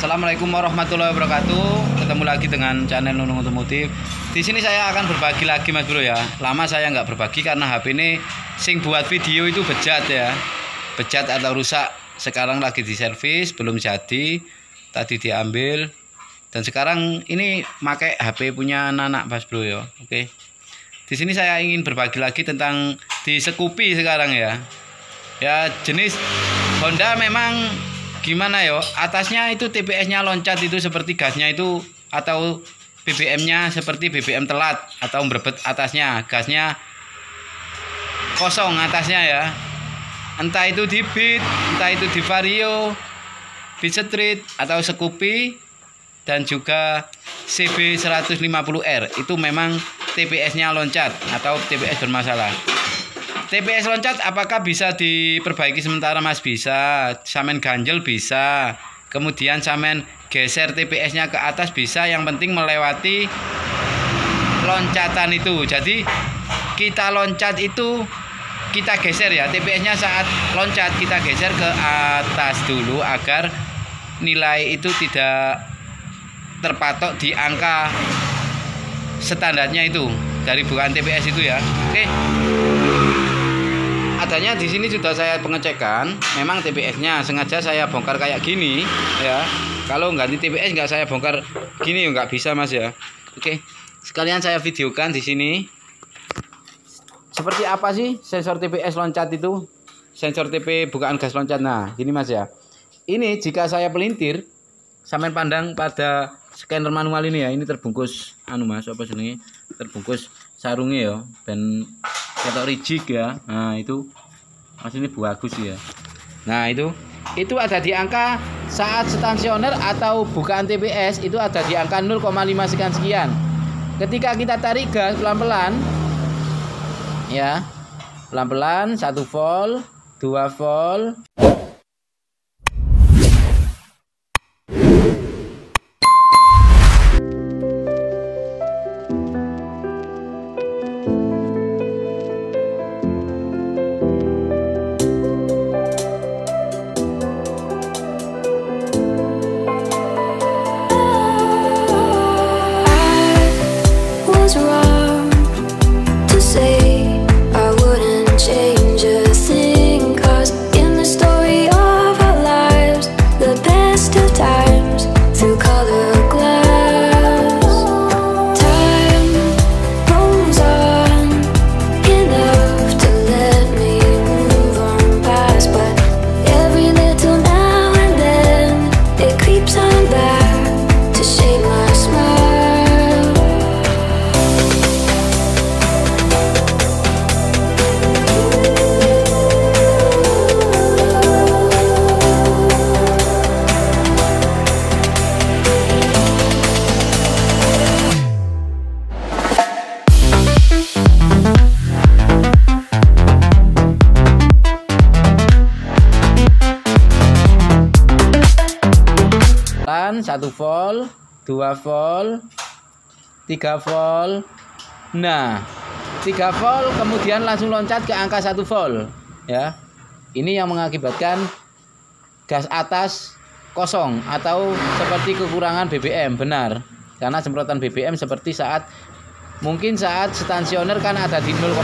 Assalamualaikum warahmatullahi wabarakatuh. Ketemu lagi dengan channel Nunung Otomotif. Di sini saya akan berbagi lagi Mas Bro ya. Lama saya nggak berbagi karena HP ini sing buat video itu bejat ya. Bejat atau rusak. Sekarang lagi diservis, belum jadi. Tadi diambil. Dan sekarang ini pakai HP punya anak Mas Bro ya. Oke. Di sini saya ingin berbagi lagi tentang di Scoopy sekarang ya. Ya jenis Honda memang gimana ya, atasnya itu TPS-nya loncat itu seperti gasnya itu, atau BBM-nya seperti BBM telat atau berbet atasnya, gasnya kosong atasnya ya. Entah itu di Beat, entah itu di Vario, Beat Street atau Scoopy dan juga CB 150R itu memang TPS-nya loncat atau TPS bermasalah. TPS loncat apakah bisa diperbaiki sementara Mas? Bisa. Samen ganjel bisa. Kemudian samen geser TPS-nya ke atas bisa. Yang penting melewati loncatan itu. Jadi kita loncat itu kita geser ya. TPS-nya saat loncat kita geser ke atas dulu agar nilai itu tidak terpatok di angka standarnya itu dari bukaan TPS itu ya. Oke. Adanya di sini sudah saya pengecekan, memang TPS-nya sengaja saya bongkar kayak gini ya. Kalau ganti TPS nggak saya bongkar gini nggak bisa Mas ya. Oke, sekalian saya videokan di sini. Seperti apa sih sensor TPS loncat itu? Sensor TP bukaan gas loncat. Nah, gini Mas ya. Ini jika saya pelintir, sampai pandang pada scanner manual ini ya. Ini terbungkus Mas, apa jenenge? Terbungkus sarungnya ya, dan ketok rigid ya. Nah itu Mas, ini bagus ya. Nah itu ada di angka saat stasioner atau bukaan TPS itu ada di angka 0,5 sekian. Ketika kita tarik gas pelan-pelan ya, pelan-pelan 1 volt 2 volt. Pelan 1 volt 2 volt 3 volt. Nah 3 volt kemudian langsung loncat ke angka 1 volt ya. Ini yang mengakibatkan gas atas kosong atau seperti kekurangan BBM. Benar, karena semprotan BBM seperti saat mungkin saat stasioner kan ada di 0,5.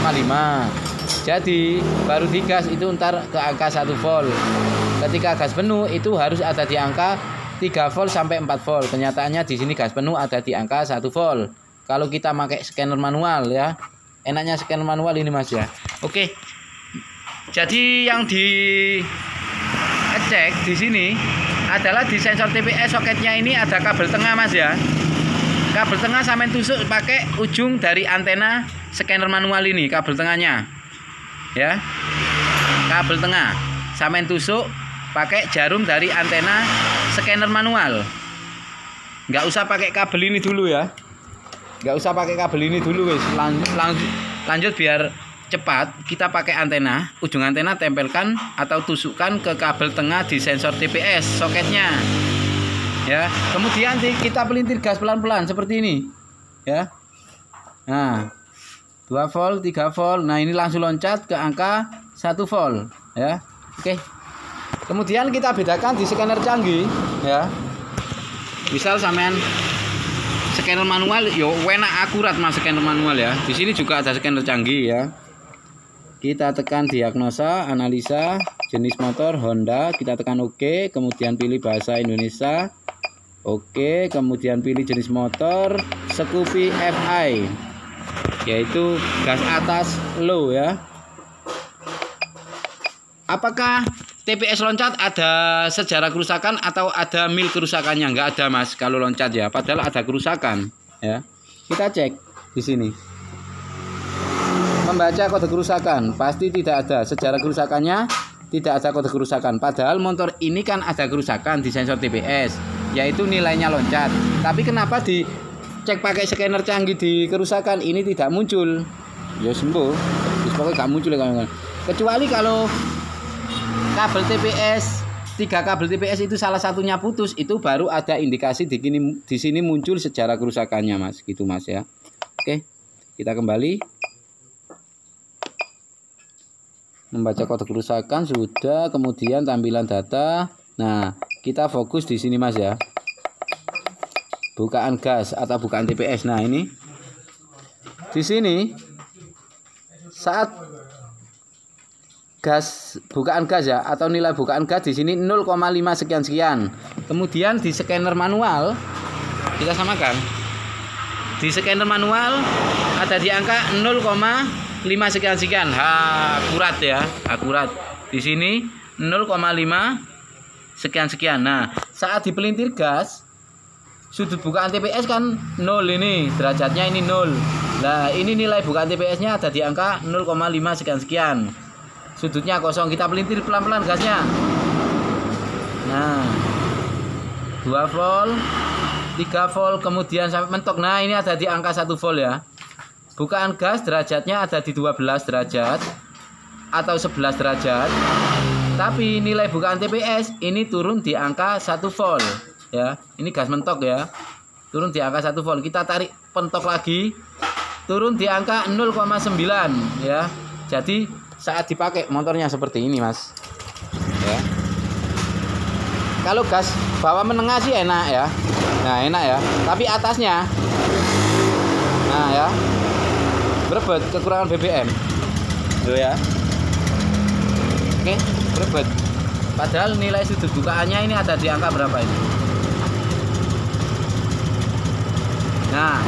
Jadi baru digas itu ntar ke angka 1 volt. Ketika gas penuh itu harus ada di angka 3 volt sampai 4 volt. Kenyataannya di sini gas penuh ada di angka 1 volt. Kalau kita pakai scanner manual ya. Enaknya scanner manual ini Mas ya. Oke. Jadi yang dicek di sini adalah di sensor TPS soketnya ini ada kabel tengah Mas ya. Kabel tengah sampai tusuk pakai ujung dari antena scanner manual ini, kabel tengahnya. Ya. Kabel tengah sampai tusuk pakai jarum dari antena scanner manual. Nggak usah pakai kabel ini dulu ya. Nggak usah pakai kabel ini dulu wis. Lanjut biar cepat. Kita pakai antena, ujung antena tempelkan atau tusukkan ke kabel tengah di sensor TPS soketnya. Ya. Kemudian kita pelintir gas pelan-pelan seperti ini. Ya. Nah, 2 volt, 3 volt. Nah, ini langsung loncat ke angka 1 volt ya. Oke. Kemudian kita bedakan di scanner canggih ya. Misal sampean scanner manual, yo enak akurat mas scanner manual ya. Di sini juga ada scanner canggih ya. Kita tekan diagnosa, analisa, jenis motor Honda, kita tekan OK, kemudian pilih bahasa Indonesia, OK, kemudian pilih jenis motor Scoopy FI, yaitu gas atas low ya. Apakah TPS loncat ada sejarah kerusakan atau ada mil kerusakannya? Enggak ada mas kalau loncat ya, padahal ada kerusakan ya. Kita cek di sini. Membaca kode kerusakan, pasti tidak ada sejarah kerusakannya, tidak ada kode kerusakan. Padahal motor ini kan ada kerusakan di sensor TPS, yaitu nilainya loncat. Tapi kenapa dicek pakai scanner canggih di kerusakan ini tidak muncul? Ya sembuh, pokoknya nggak muncul ya kawan-kawan. Kecuali kalau kabel TPS, 3 kabel TPS itu salah satunya putus, itu baru ada indikasi di sini muncul sejarah kerusakannya mas, gitu mas ya. Oke, kita kembali. Membaca kode kerusakan sudah, kemudian tampilan data. Nah, kita fokus di sini mas ya. Bukaan gas atau bukaan TPS. Nah ini, di sini saat gas, bukaan gas ya, atau nilai bukaan gas di sini 0,5 sekian sekian. Kemudian di scanner manual kita samakan. Di scanner manual ada di angka 0,5 sekian sekian. Akurat ya, akurat. Di sini 0,5 sekian sekian. Nah, saat di pelintir gas, sudut bukaan TPS kan 0 ini, derajatnya ini 0. Nah, ini nilai bukaan TPS-nya ada di angka 0,5 sekian sekian. Sudutnya kosong, kita pelintir pelan-pelan gasnya. Nah, 2 volt, 3 volt, kemudian sampai mentok. Nah, ini ada di angka 1 volt ya. Bukaan gas derajatnya ada di 12 derajat atau 11 derajat. Tapi nilai bukaan TPS ini turun di angka 1 volt ya. Ini gas mentok ya. Turun di angka 1 volt. Kita tarik pentok lagi, turun di angka 0,9 ya. Jadi saat dipakai motornya seperti ini mas ya. Kalau gas bawah menengah sih enak ya. Nah enak ya, tapi atasnya nah ya berebet, kekurangan BBM tuh ya. Oke, berebet. Padahal nilai sudut bukaannya ini ada di angka berapa ini? Nah,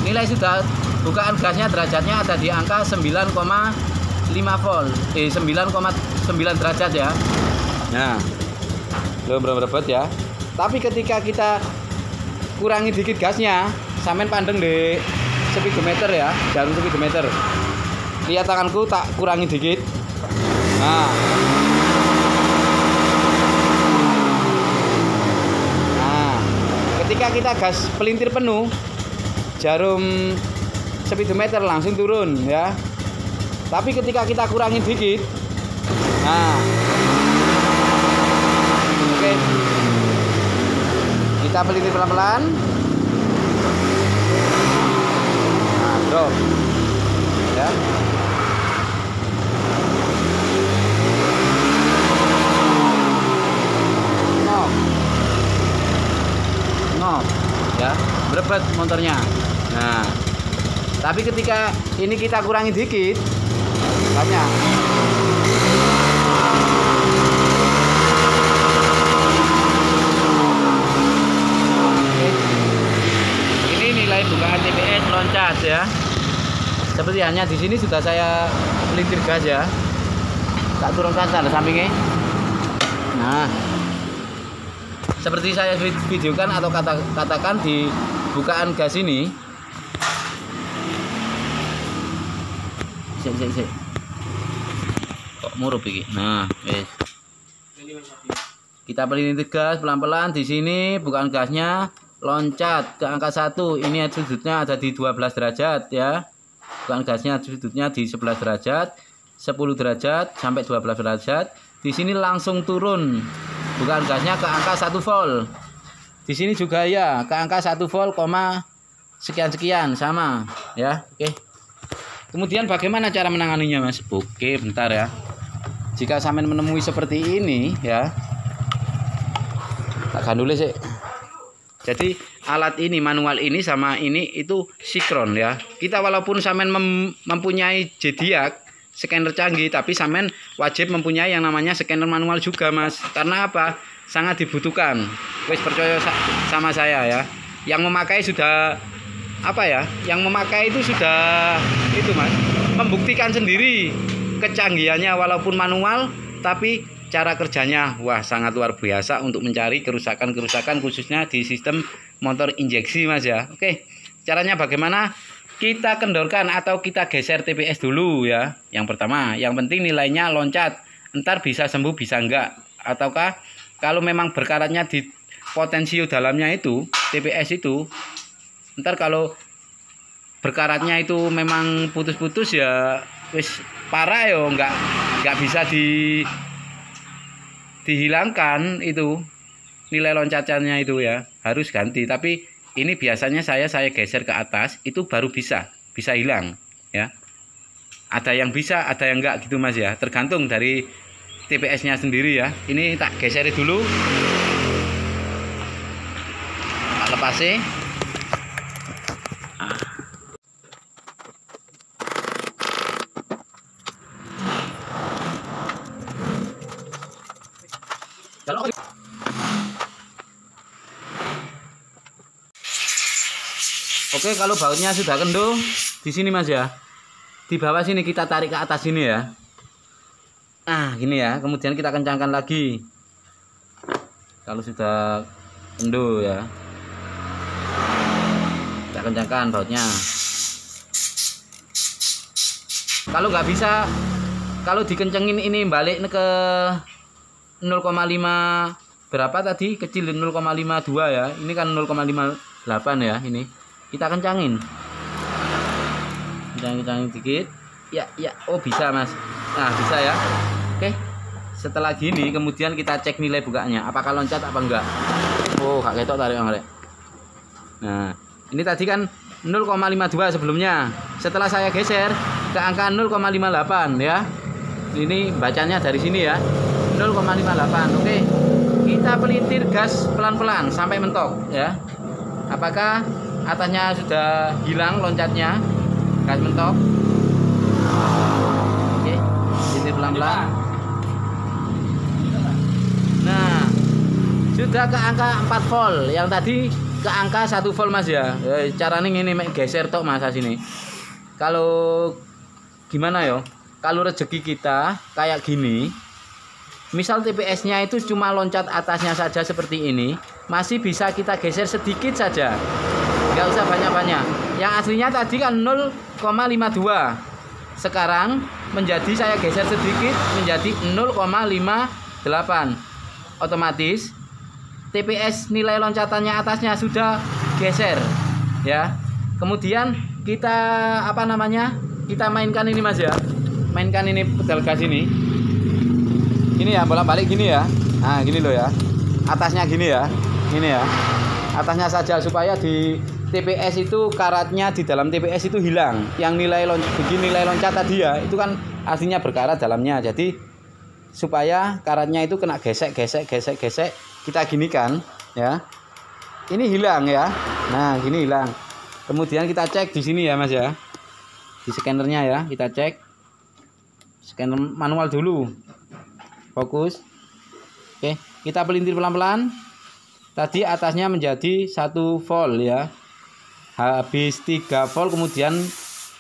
nilai sudut bukaan gasnya derajatnya ada di angka 9,5 volt, 9,9 derajat ya. Nah, belum berebet ya. Tapi ketika kita kurangi dikit gasnya, sampean pandeng deh speedometer ya, jarum speedometer. Lihat tanganku, tak kurangi dikit. Nah, ketika kita gas pelintir penuh, jarum speedometer langsung turun ya. Tapi ketika kita kurangi dikit, nah, oke, kita pelintir pelan-pelan. Drop ya. No ya, berebet motornya. Nah, tapi ketika ini kita kurangi dikit banyak. Ini nilai bukaan TPS loncat ya. Seperti hanya di sini sudah saya pelintir gas ya. Tak turunkan sana sampingnya. Nah, seperti saya videokan atau katakan di bukaan gas ini. Sik. Kok murup iki. Nah, wes. Kita pelintir gas pelan-pelan di sini, bukaan gasnya loncat ke angka 1. Ini sudutnya ada di 12 derajat ya. Bukaan gasnya sudutnya di 11 derajat, 10 derajat sampai 12 derajat. Di sini langsung turun bukaan gasnya ke angka 1 volt. Di sini juga ya ke angka 1 volt, sekian sama ya. Oke. Kemudian bagaimana cara menanganinya mas? Oke, bentar ya. Jika sampean menemui seperti ini ya, tak gandule sih. Jadi alat ini, manual ini sama ini itu sinkron ya. Kita walaupun sampean mempunyai Zodiac scanner canggih, tapi sampean wajib mempunyai yang namanya scanner manual juga, Mas. Karena apa? Sangat dibutuhkan. Wis percaya sama saya ya. Yang memakai sudah apa ya? Yang memakai itu sudah itu, Mas, membuktikan sendiri kecanggihannya walaupun manual, tapi cara kerjanya wah sangat luar biasa untuk mencari kerusakan-kerusakan khususnya di sistem motor injeksi, Mas ya. Oke, caranya bagaimana? Kita kendorkan atau kita geser TPS dulu ya. Yang pertama, yang penting nilainya loncat. Entar bisa sembuh bisa enggak. Ataukah kalau memang berkaratnya di potensio dalamnya itu TPS itu, entar kalau berkaratnya itu memang putus-putus ya wis parah yo, enggak bisa dihilangkan itu nilai loncatannya itu ya, harus ganti. Tapi ini biasanya saya geser ke atas itu baru bisa hilang ya. Ada yang bisa, ada yang enggak gitu, Mas ya, tergantung dari TPS-nya sendiri ya. Ini tak geser dulu, tak lepasin. Oke, kalau bautnya sudah kendor di sini, Mas ya. Di bawah sini kita tarik ke atas sini ya. Nah, gini ya. Kemudian kita kencangkan lagi. Kalau sudah kendor ya. Kita kencangkan bautnya. Kalau nggak bisa, kalau dikencengin ini balik ke 0,5 berapa tadi, kecil 0,52 ya. Ini kan 0,58 ya ini. Kita kencangin. Kencangin dikit. Ya, oh bisa, Mas. Nah, bisa ya. Oke. Setelah gini kemudian kita cek nilai bukanya, apakah loncat apa enggak. Oh, gak ketok tarik, Mas. Nah, ini tadi kan 0,52 sebelumnya. Setelah saya geser ke angka 0,58 ya. Ini bacanya dari sini ya. 0,58. Oke. Kita pelintir gas pelan-pelan sampai mentok ya. Apakah atasnya sudah hilang loncatnya? Gas mentok. Oke. Pelintir pelan-pelan. Nah, sudah ke angka 4 volt. Yang tadi ke angka 1 volt, Mas ya. Caranya ini geser tok, Mas, sini. Kalau gimana yo? Kalau rezeki kita kayak gini, misal TPS-nya itu cuma loncat atasnya saja seperti ini, masih bisa kita geser sedikit saja, nggak usah banyak-banyak. Yang aslinya tadi kan 0,52, sekarang menjadi saya geser sedikit menjadi 0,58. Otomatis TPS nilai loncatannya atasnya sudah geser ya. Kemudian kita apa namanya, kita mainkan ini, Mas ya, mainkan ini pedal gas ini ya, bolak-balik gini ya. Nah, gini loh ya. Atasnya gini ya. Ini ya. Atasnya saja supaya di TPS itu karatnya di dalam TPS itu hilang. Yang nilai loncat tadi ya, itu kan aslinya berkarat dalamnya. Jadi supaya karatnya itu kena gesek, kita ginikan ya. Ini hilang ya. Nah, gini hilang. Kemudian kita cek di sini ya, Mas ya. Di scannernya ya, kita cek. Scanner manual dulu. Fokus. Oke, kita pelintir pelan-pelan. Tadi atasnya menjadi 1 volt ya. Habis 3 volt kemudian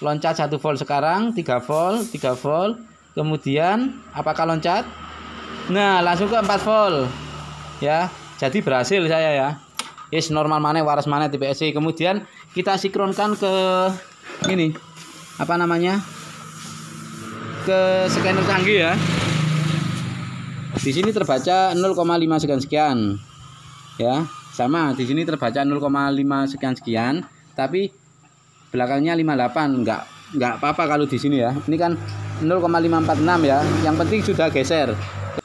loncat 1 volt, sekarang 3 volt. Kemudian apakah loncat? Nah, langsung ke 4 volt. Ya, jadi berhasil saya ya. Yes, normal mana, waras mana TPS. Kemudian kita sinkronkan ke ini. Apa namanya? Ke scanner canggih ya. Di sini terbaca 0,5 sekian ya, sama di sini terbaca 0,5 sekian, tapi belakangnya 58. Enggak apa-apa kalau di sini ya. Ini kan 0,546 ya. Yang penting sudah geser.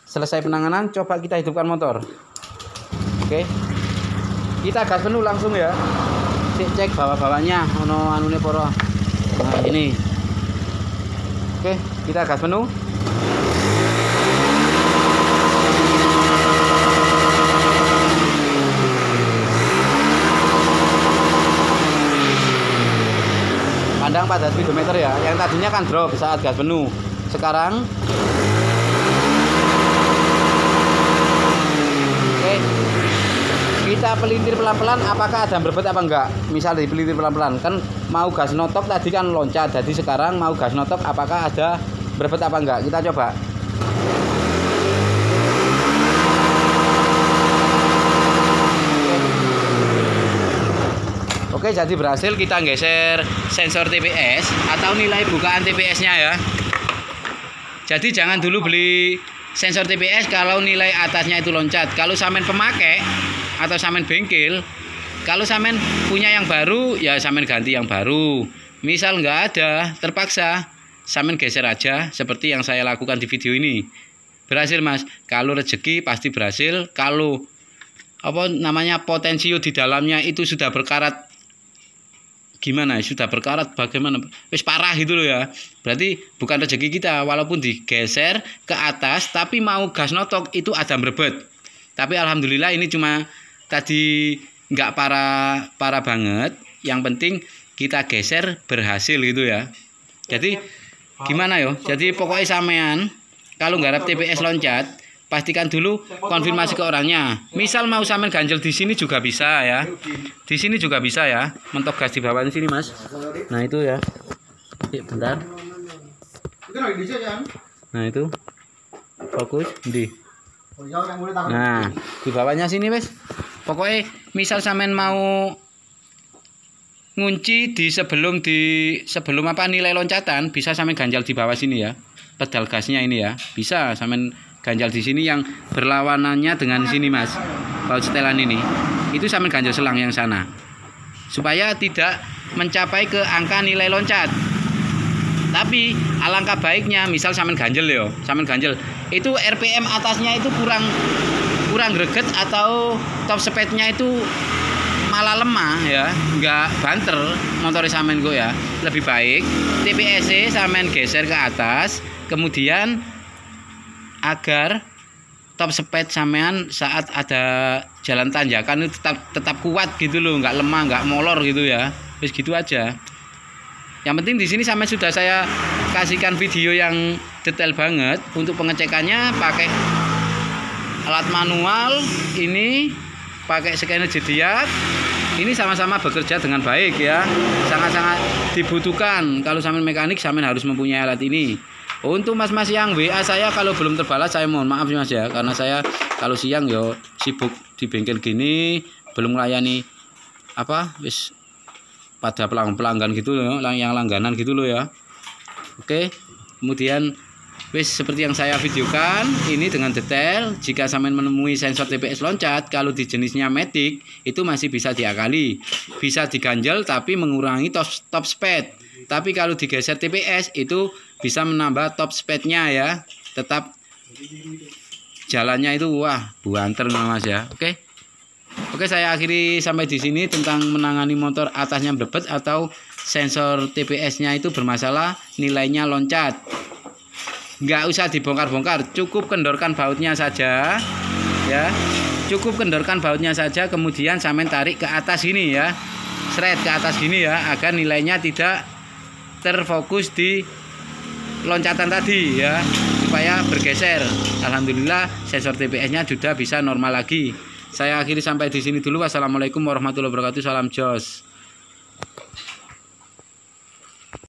Selesai penanganan, coba kita hidupkan motor. Oke. Kita gas penuh langsung ya. Cek bawah-bawahnya ono anune poro. Nah, ini. Oke, kita gas penuh. pada speedometer ya. Yang tadinya kan drop saat gas penuh. Sekarang oke, kita pelintir pelan-pelan apakah ada berbet apa enggak. Misal dipelintir pelan-pelan kan mau gas notok tadi kan loncat. Jadi sekarang mau gas notok apakah ada berbet apa enggak. Kita coba. Oke, jadi berhasil kita geser sensor TPS atau nilai bukaan TPS-nya ya. Jadi jangan dulu beli sensor TPS kalau nilai atasnya itu loncat. Kalau samen pemakai atau samen bengkel, kalau samen punya yang baru ya samen ganti yang baru. Misal nggak ada, terpaksa samen geser aja seperti yang saya lakukan di video ini. Berhasil Mas. Kalau rezeki pasti berhasil. Kalau apa namanya potensio di dalamnya itu sudah berkarat gimana, sudah berkarat bagaimana, wis parah gitu loh ya, berarti bukan rezeki kita. Walaupun digeser ke atas tapi mau gas notok itu ada berbet. Tapi alhamdulillah ini cuma tadi nggak parah banget. Yang penting kita geser berhasil gitu ya. Jadi gimana yo, jadi pokoknya sampean kalau nggarap TPS loncat pastikan dulu konfirmasi ke orangnya. Misal mau sampean ganjel di sini juga bisa ya. Di sini juga bisa ya. Mentok gas di bawah sini, Mas. Nah, itu ya. Bentar. Nah, itu. Fokus di. Nah, di bawahnya sini, Mas. Pokoknya misal sampean mau ngunci di sebelum apa nilai loncatan bisa sampean ganjal di bawah sini ya. Pedal gasnya ini ya. Bisa sampean ganjal di sini yang berlawanannya dengan sini Mas, baut setelan ini itu sambil ganjal selang yang sana supaya tidak mencapai ke angka nilai loncat. Tapi alangkah baiknya misal sambil ganjel yo, sambil ganjel itu RPM atasnya itu kurang greget atau top speednya itu malah lemah ya, nggak banter motor sampean go ya. Lebih baik TPS sampean geser ke atas, kemudian agar top speed sampean saat ada jalan tanjakan itu tetap kuat gitu loh, nggak lemah, nggak molor gitu ya. Terus gitu aja. Yang penting di sini sampean sudah saya kasihkan video yang detail banget untuk pengecekannya pakai alat manual ini, pakai scanner zodiac. Ini sama-sama bekerja dengan baik ya. Sangat-sangat dibutuhkan kalau sampean mekanik, sampean harus mempunyai alat ini. Untuk mas-mas yang WA saya kalau belum terbalas saya mohon maaf Mas ya, karena saya kalau siang yo sibuk di bengkel gini, belum melayani apa wis pada pelanggan gitu loh, yang langganan gitu loh ya. Oke, kemudian wis seperti yang saya videokan ini dengan detail. Jika sampean menemui sensor TPS loncat kalau di jenisnya Matic itu masih bisa diakali, bisa diganjel tapi mengurangi top speed. Tapi kalau digeser TPS itu bisa menambah top speednya ya. Tetap jalannya itu wah buanter Mas ya. Oke, saya akhiri sampai di sini tentang menangani motor atasnya berbet atau sensor TPS-nya itu bermasalah, nilainya loncat. Nggak usah dibongkar-bongkar, cukup kendorkan bautnya saja ya. Cukup kendorkan bautnya saja, kemudian sampean tarik ke atas ini ya. Seret ke atas gini ya, agar nilainya tidak terfokus di loncatan tadi ya, supaya bergeser. Alhamdulillah sensor TPS-nya sudah bisa normal lagi. Saya akhiri sampai di sini dulu. Wassalamualaikum warahmatullahi wabarakatuh. Salam jos.